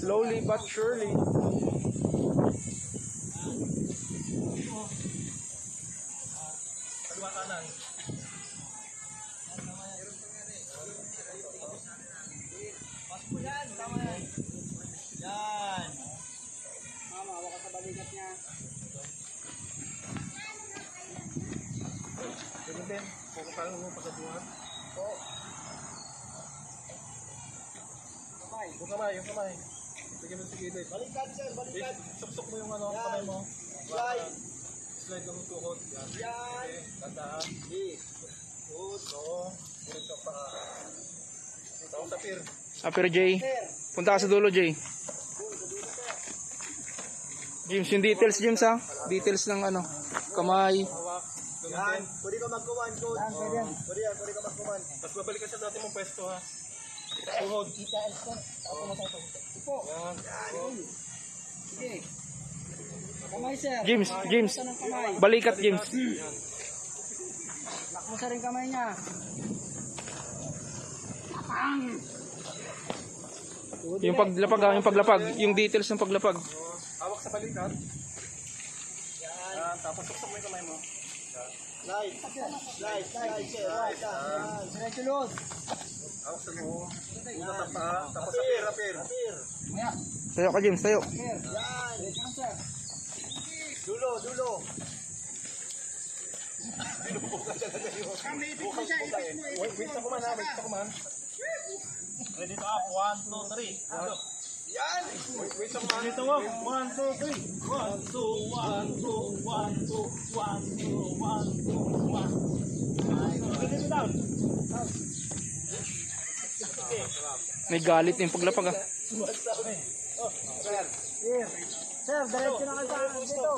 Slowly but surely. Yan. Mama, hawa ka sa balikat niya. Ganun din. Pukupalan mo pagkabuhan. Oo. Kamay. Yung kamay, yung kamay. Sige mo sige din. Balikat sir, balikat. Suksok mo yung ano, Yan. kamay mo. Slide. Slide lang yung tuhod. Yan. Yan. Tandaan. Good. Oo. Ulit ka pa. Tawag sa pier. Pero Jay, punta ka sa dulo Jay. James, yung details James ha. Details ng ano, kamay. Hawak. Yan. Pwede ka magkuman, coach. Yan, pwede yan. Pwede ka magkuman. Tapos babalik ka sa dati mong pwesto ha. Tuhod. Ipo. Yan. Sige. Kamay sir. James, James. Basta ng kamay. Balikat James. Lock mo sa rin kamay niya. Yung paglapag ha, yung paglapag, yung details ng paglapag. Hawak sa balikat. Yan. Tapos suksok mo yung kamay mo. Slide. Slide. Slide. Slide. Yan. Diretso load. Hawak sa mo. Una sa paa. Tapos sa pier. Apir. Tayo ka James, tayo. Apir. Yan. Diretso lang sir. Dulo. Dulo. Wait sa kuman ha. Wait sa kuman. Ready to up, 1, 2, 3. Yan. Wait sa kuman. Ready to walk, 1, 2, 3. 1, 2, 1, 2, 1, 2, 1, 2, 1, 2, 1. Ready to down. May galit yung paglapag ha. Sir, diretso na kayo sa dito.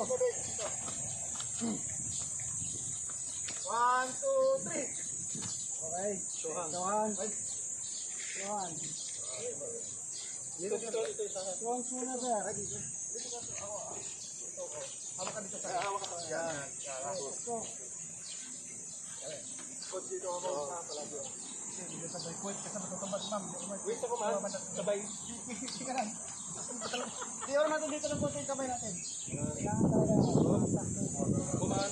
1, 2, 3. Okay. Shohan. Shohan muna sir. Hawak ka dito sa. Hawak ka sa. Yan. Coach dito ako sa palagi. Wait sa kuman. Sabay. Sige lang. Di oras natin dito ng puso yung kamay natin. Kailangan talaga. Kuman.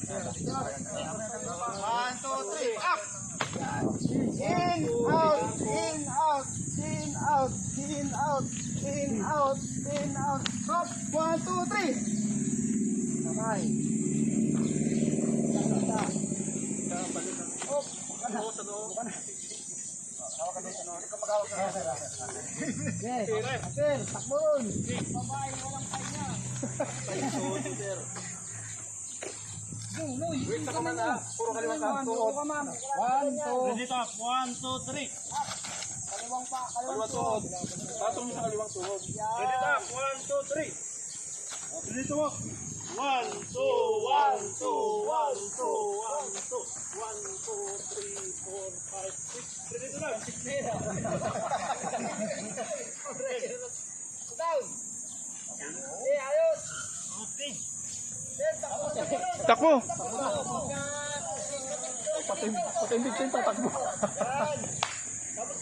1, 2, 3, up! In, out, in, out, in, out, in, out, in, out, in, out. Stop! 1, 2, 3. Okay. Up! Oo, sa loob. Hawak ka dito, no? Ikaw maghawak ka. Yes. Sir, takbon. Babae, walang kanya. Wait sa kuman ha. Puro kaliwang ka. Tuhod. 1, 2. Ready to up, 1, 2, 3. Kaliwang pa, Kaliwang tuhod. Patong mo sa kaliwang tuhod. Ready to up, 1, 2, 3. Ready to walk. 1, 2, 1, 2, 1, 2, 1, 2, 1, 2, 1, 2, 3, 4, 5, 6. Ready to down. Down. Okay, ayos. Okay. Takbo. Pati hindi tatakbo. Tapos